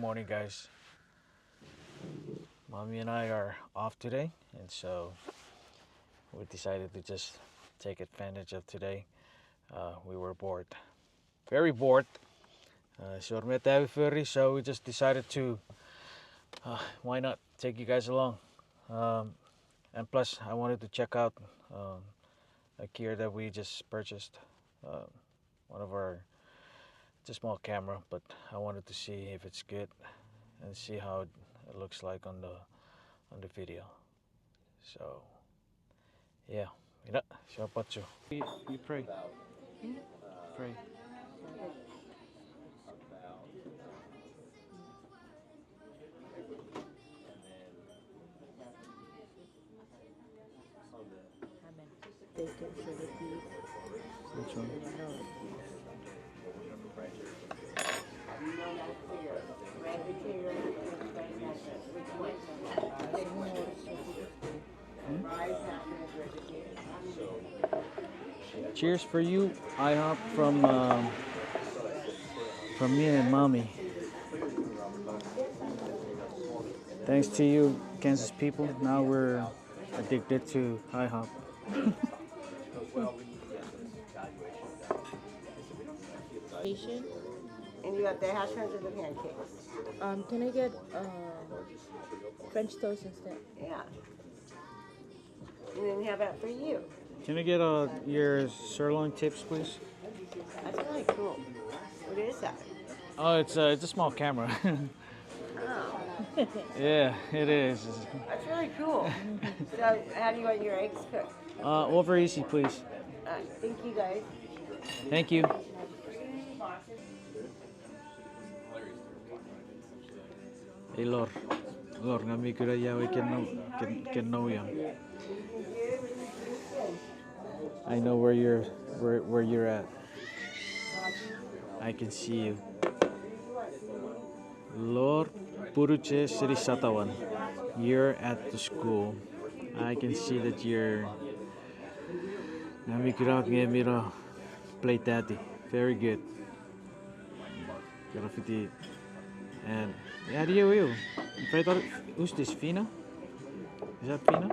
morning, guys. Mommy and I are off today, and so we decided to just take advantage of today. We were bored, very bored. So we just decided to, why not take you guys along? Um, and plus, I wanted to check out a gear that we just purchased. Uh, one of our, it's a small camera, but I wanted to see if it's good and see how it looks like on the video. So yeah, mira, siya patso. You pray. Pray. They can show the teeth. Which one? Cheers for you, IHOP from me and mommy. Thanks to you, Kansas people. Now we're addicted to IHOP. Asian. And you got the hash browns or the pancakes? Can I get French toast instead? Yeah. And then how about for you? Can I get your sirloin tips, please? That's really cool. What is that? Oh, it's a small camera. Oh, Yeah, it is. that's really cool. So how do you want your eggs cooked? Over easy, please. Thank you guys. Thank you. Hey, Lord. Lord, ngami kura yawe can know you. I know where you're at. I can see you. Lord Puruche Sri Satawan. You're at the school. I can see that you're ngami kura ngemiro play daddy. Very good. Graffiti. And yeah, you. Who's this? Fina? Is that Fina?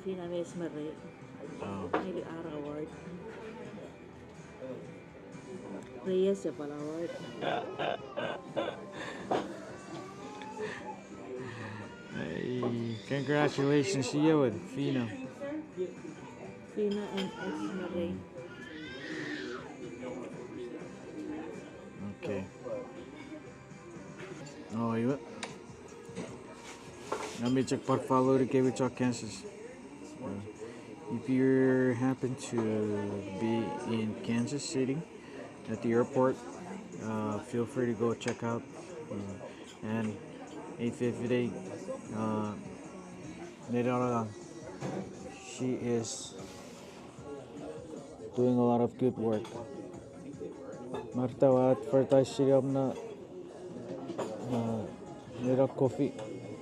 Fina Mesmere. Oh. Maybe Ara award. Reyes ya pala award. Hey, congratulations to you and Fina. Fina and Esmere. Okay. Oh, you. Let me check portfolio to give it to Kansas. If you happen to be in Kansas City at the airport, feel free to go check out. And 850, Nidara, she is doing a lot of good work. Marta advertise na nira coffee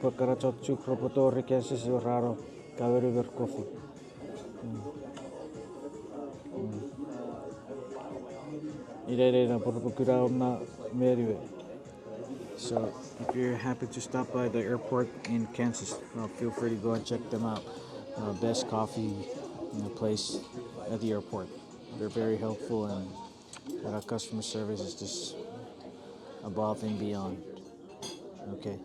pakara chotchu propotori Kansas raro kaveru coffee. So if you're happy to stop by the airport in Kansas, feel free to go and check them out. Best coffee place at the airport. They're very helpful and our customer service is just above and beyond. Okay.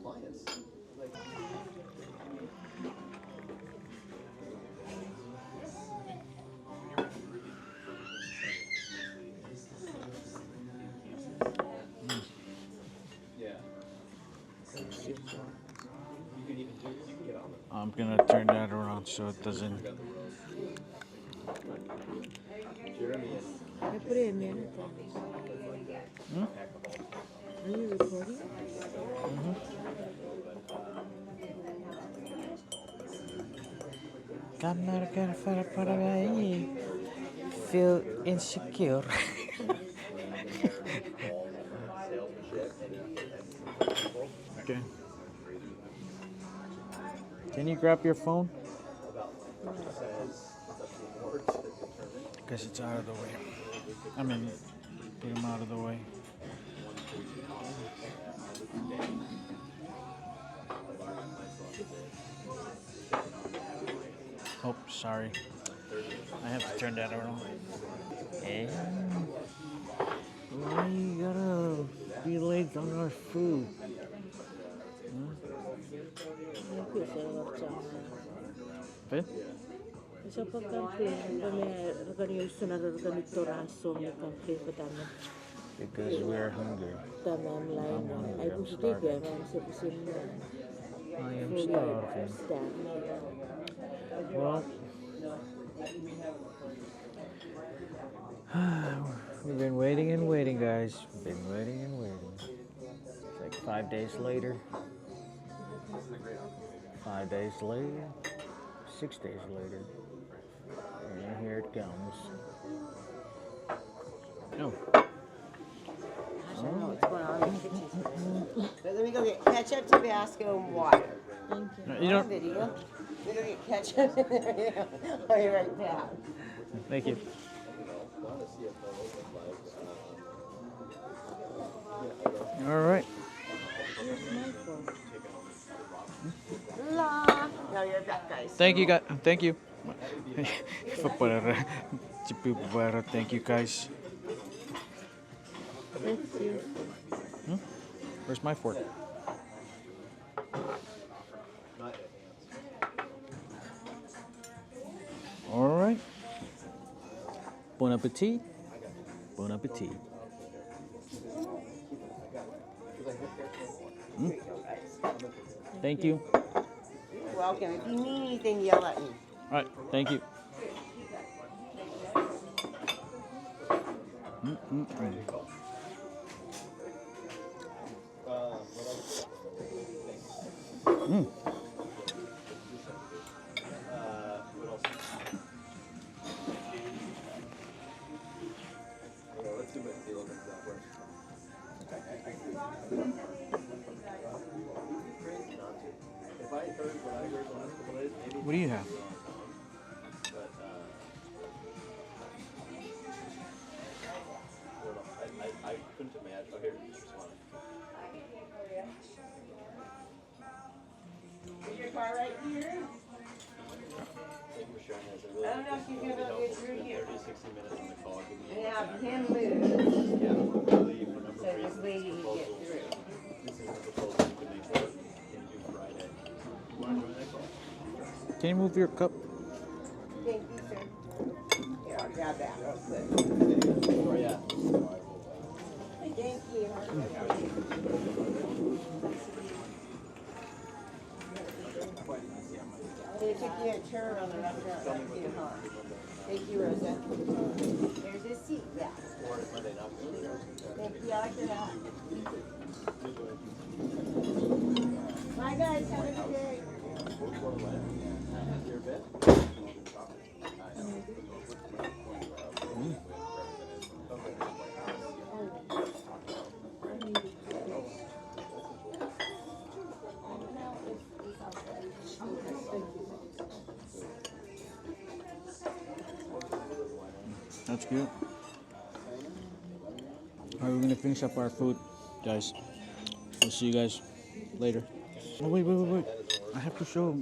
I'm gonna turn that around so it doesn't. I put it in minute. Are you recording? Feel insecure. Okay. Can you grab your phone? Because it's out of the way. I mean, put him out of the way. Oh, sorry. I have to turn that around. And why you gotta be late on our food? Huh? Isa pa campaign, kami organization na ganito raso ng campaign pa tama. Because we're hungry. Tama ang line. Ay I'm busitig starving. ya, mga sipisin mo. I am starving. Staff. Well, we've been waiting and waiting, guys. Been waiting and waiting. It's like 5 days later. 5 days later. 6 days later. And here it comes. No. I don't know what's going on in the kitchen. But let me go get ketchup, Tabasco, and water. Thank you. No, you don't. Video. Let me go get ketchup. I'll be right back. Thank you. All right. Here's my phone. La. Now you're back, guys. Thank you, guys. Thank you. Thank you, guys. Thank you. Where's my fork? All right. Bon appetit. Bon appetit. Thank you. You're welcome. If you need anything, yell at me. All right. Thank you. What do you have? I couldn't imagine. Oh, here, just one. Is your car right here? Thank you for sharing this. It I don't know if you can really get helpful. through Spend here. 30, 60 minutes on the call. Give me And have him move yeah, really, for a number so of this reasons, lady can get proposals. through. This is a proposal you can make sure can do Friday. You want to join that call? Can you move your cup? Thank you, sir. Here, I'll grab that real quick. Or yeah. Thank you. They took you a tour on the restaurant right here, huh? Thank you, Rosa. There's his seat back. Or it's Monday night. Thank you, I like your hat. Bye, guys. Have a good day. Your bed? That's good. All right, we're gonna finish up our food, guys. We'll see you guys later. Oh wait! I have to show.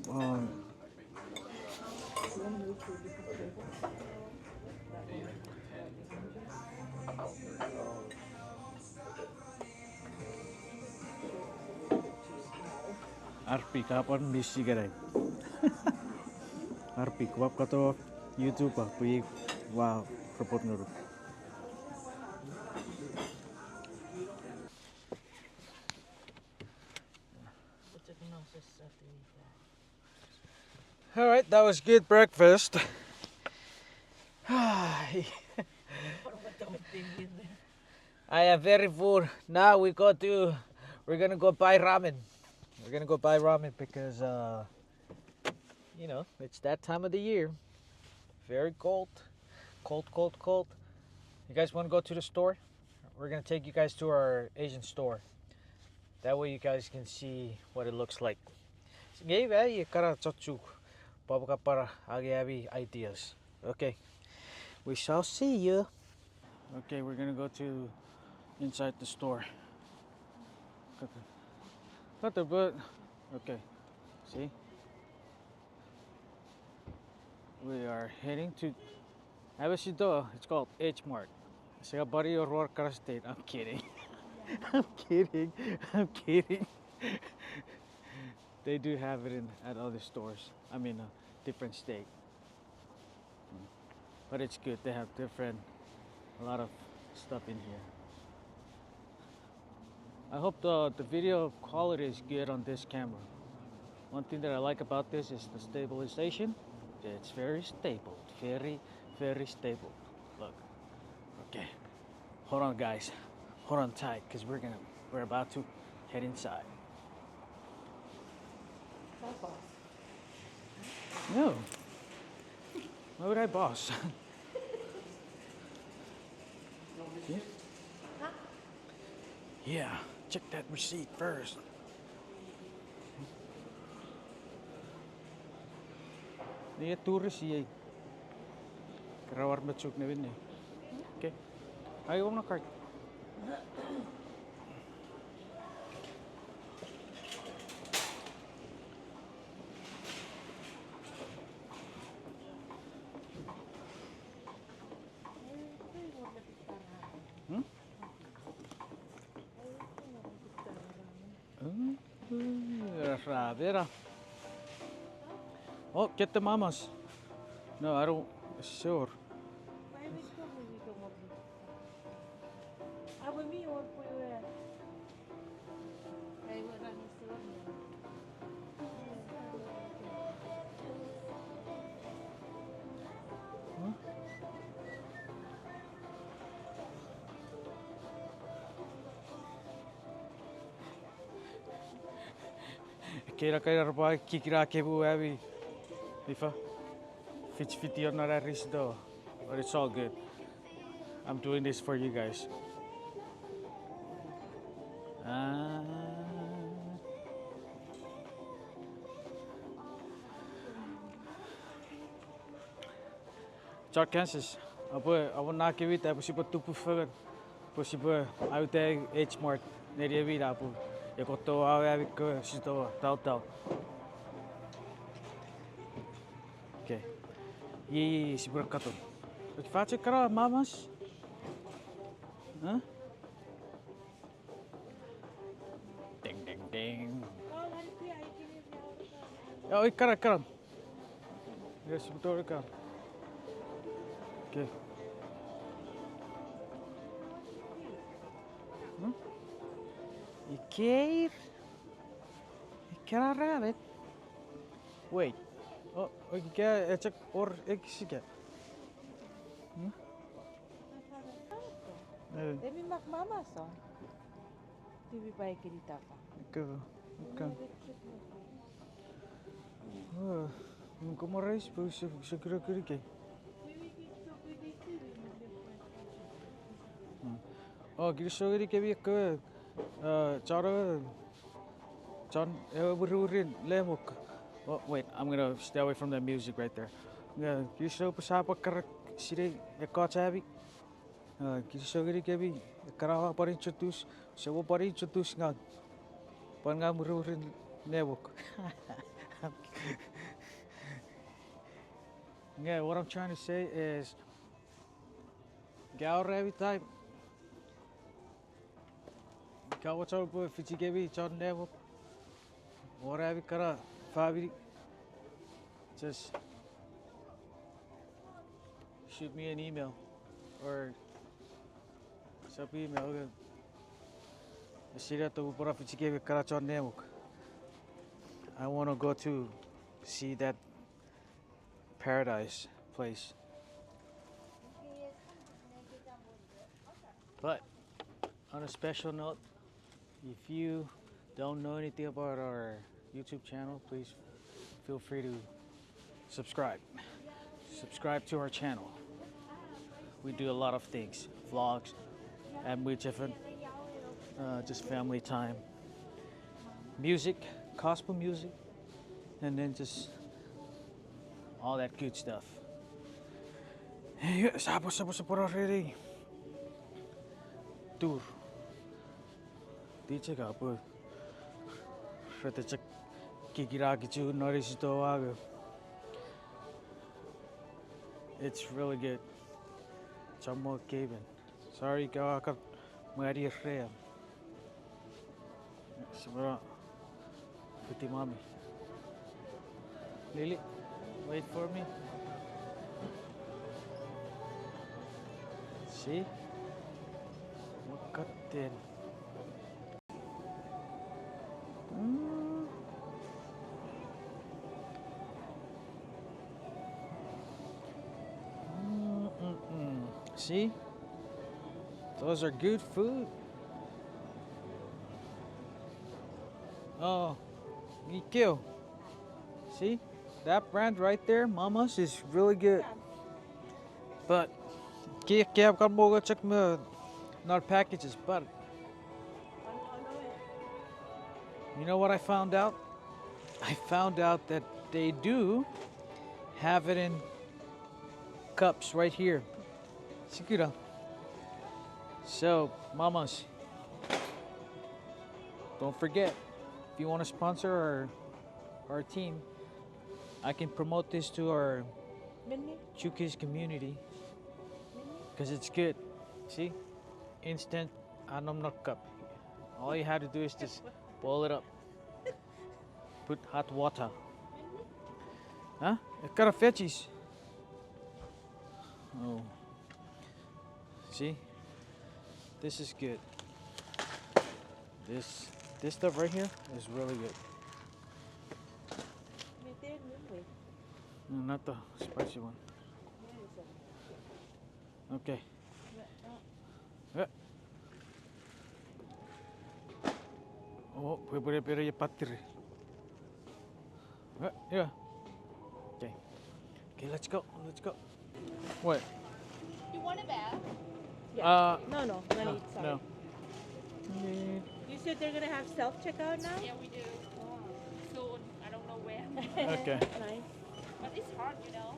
Arpi kapan bisi garai? Arpi kuap kato YouTube ah pui wow report nuru. All right, that was good breakfast. I am very full. Now we're gonna go buy ramen. We're gonna go buy ramen because you know, it's that time of the year. Very cold. Cold. You guys wanna go to the store? We're gonna take you guys to our Asian store. That way you guys can see what it looks like. Para ideas. Okay. We shall see you. Okay, we're gonna go to inside the store. Got the but okay. See? We are heading to Abasido. It's called H Mart. Saya bari or state. I'm kidding. I'm kidding. I'm kidding. They do have it at other stores. I mean, a different state. But it's good. They have a lot of stuff in here. I hope the video quality is good on this camera. One thing that I like about this is the stabilization. It's very stable. Very, very stable. Look. Okay. Hold on, guys. Hold on tight, because we're about to head inside. No. Why would I boss? Yeah. Yeah, check that receipt first. Ini turis ya. Kerawar macuk na bin. Okay. Ayaw na card. Vera. Oh, get the mamas. No, I don't. Sure. Kira kira rupa kikira kebu abi. Ifa. Fiti on that risk though. But it's all good. I'm doing this for you guys. Chuukese. I will not give it. I will see what to prefer. Possible. I will take H Mart. Neria vida. Eu estou a ver que estou tal. Okay. E se por acaso. O que faz cara mamas? Hã? Ding. Oh, cara. Yes, betul kan. Okay. You care? You can't have it. Wait. Oh, ik check or ik zie het. Demi mak mama so. TV pa ikita pa. Ikaw. Oh, como reis, pues se creo que. Oh, giri que vi que cara John Bururin Lemuk. Oh, wait, I'm gonna stay away from that music right there. You show pasapa kar siri ekochabi. Giri que vi karawa para introduce. So what para introduce nga. Panga Bururin Lemuk. Yeah, what I'm trying to say is Gaur every time. Kau cakap apa fiji kebi John Devo. Orang every kara Fabi. Just shoot me an email or sub email. Sira tu pura fiji kebi kara John Devo. I want to go to see that paradise place. But on a special note, if you don't know anything about our YouTube channel, please feel free to subscribe. Subscribe to our channel. We do a lot of things, vlogs, and just family time, music, gospel music, and then just all that good stuff. Sapo already. Tour. Di cakap apa? Rete kikiraki chu norisito wagu. It's really good. Chamo Kevin. Sorry, kawaka Maria Rea. Sabara. Puti mommy. Lily, wait for me. See? Makatin. See? Those are good food. Oh, Mikio. See? That brand right there, Mama's, is really good. But kaya kan mo check me not packages, but you know what I found out? I found out that they do have it in cups right here. Sikura. So, Mamas, don't forget, if you want to sponsor our team, I can promote this to our Chuukese community because it's good. See? Instant anomnok cup. All you have to do is just boil it up. Put hot water. Huh? It got a fetchies. Oh. See? This is good. This stuff right here is really good. No, not the spicy one. Okay. Oh, pwede patri. Yeah. Okay. Okay, let's go. Let's go. What? You want a bath? Uh, No, no. Sorry. no. You said they're gonna have self-checkout now? Yeah, we do. Soon. I don't know when. Okay. Nice. But it's hard, you know.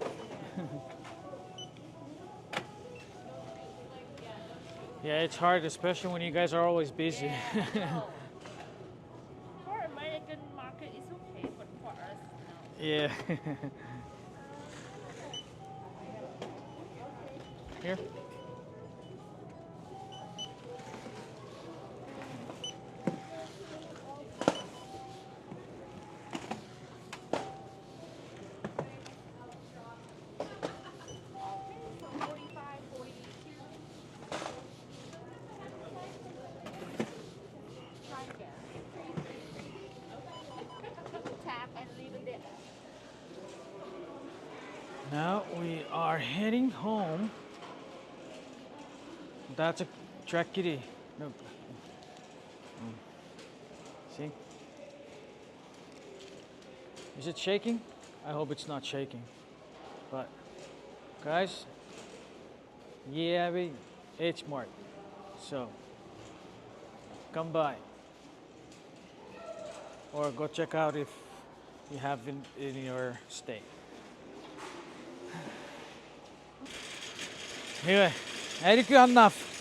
Yeah, it's hard, especially when you guys are always busy. No. For American market, it's okay, but for us, no. Yeah. Here. So 45, 42. Try again. Tap and leave it there. Now we are heading home. That's a track kitty. No. See? Is it shaking? I hope it's not shaking. But guys, yeah, we H Mart. So come by. Or go check out if you have in your state. Anyway, thank you enough.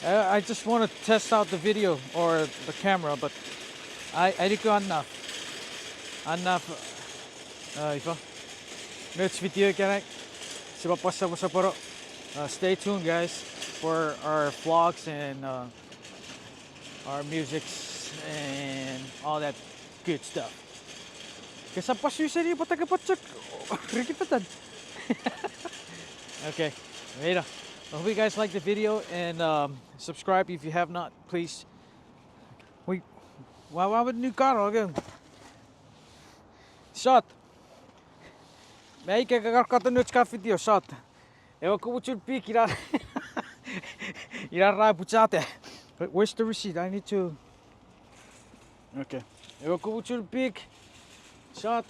I just want to test out the video or the camera, but I think enough. Enough. Ifa. Next video, can I? Stay tuned, guys, for our vlogs and our musics and all that good stuff. Okay, later. I hope you guys like the video and subscribe if you have not, please. Wait, why would new car again? Shot. Make a car new car video shot. Ewa kubuchul peak ira. Ira puchate. Where's the receipt? I need to. Okay. Ewa kubuchul peak shot.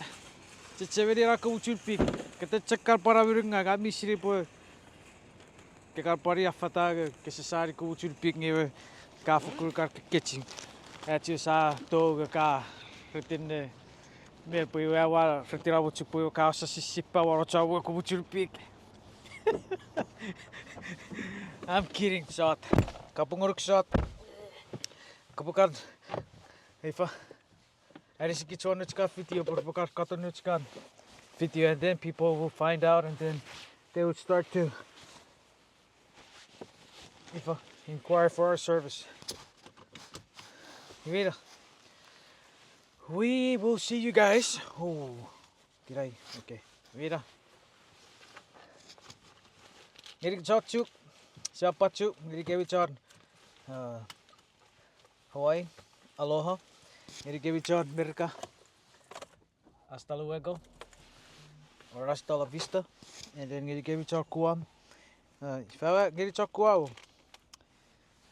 Ceceveri ira kubuchul peak. Kita cekar para virunga kami siri po. Kekar pari afata ke sesari kubuchul peak ngewe ka fukul kar kitchen. Achu sa to ka retin me po wa retira bo chupo ka sa sisipa wa chawo kubuchul peak. I'm kidding, shot. Kapunguruk shot. Kapukan. Ifa. Er is iets on het video, but we got on het video, and then people will find out, and then they would start to inquire for our service. Mira, we will see you guys. Oh, g'day. Okay, mira. Ngirik chok, siapa chuk, ngirik ewichon. Hawaii, aloha. Ngirik ewichon, America. Hasta luego. Or hasta la vista. And then ngirik ewichon kuam. Fella, ngirik chok kuau.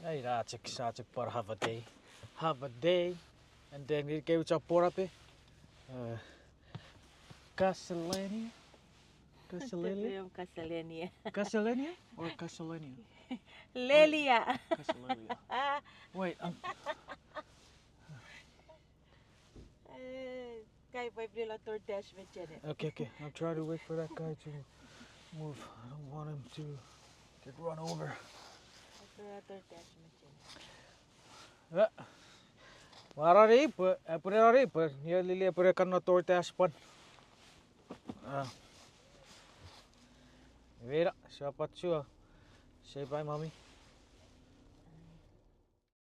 Hey, that's for have a day. Have a day. And then ngirik ewichon porape. Castellania. Castellania. Castellania. Castellania or Castellania? Lelia. Castellania. Wait, Kijk, wij willen DoorDash met Janet. okay. I'm trying to wait for that guy to move. I don't want him to get run over. Ik wil DoorDash met Janet. Marari, purari, pur. Hier lili pur kan no tortas pan. Vera, siapa chua? Say bye, mommy.